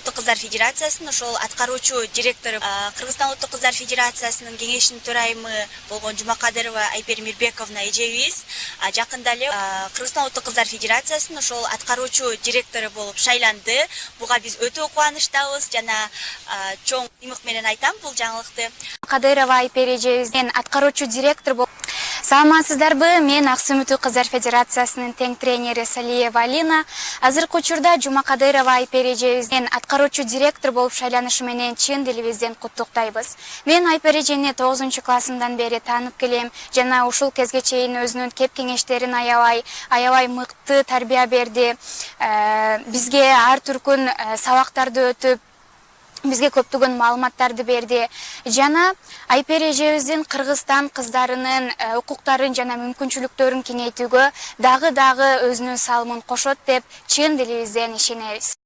улуттук кыздар федерациясынын ошол аткаруучу директору, Кыргызстан улуттук кыздар федерациясынын кеңешинин төрайымы болгон Жумакадырова Айпер Мирбековна эжебиз жакында эле Кыргызстан улуттук кыздар федерациясынын ошол аткаруучу директору болуп шайланды. Буга биз өтө кубанычтабыз жана чоң ыймык менен айтам бул жаңылыкты. Кадырова Айпер эжебизден аткаруучу директор болуп. Саламатсыздарбы? Мен Аксүмүтү Кыздар Федерациясынын тең тренери Салиева Алина. Азыркы учурда Жумакадырова Айпер эжебизден аткаруучу директор болуп шайланышы менен чын дилибизден куттуктайбыз. Мен Айпер эжени 9-классымдан бери таанып келем жана ушул кезге чейин өзүнүн кеп кеңештерин аябай мыкты тарбия берди. Бизге ар түркүн сабактарды өтүп, бизге көптөгөн маалыматтарды берди. Жана Айпер эжебиздин Кыргызстан кыздарынын укуктарын жана мүмкүнчүлүктөрүн кеңейтүүгө дагы өзүнүн салымын кошот деп чын дилибизден ишенебиз.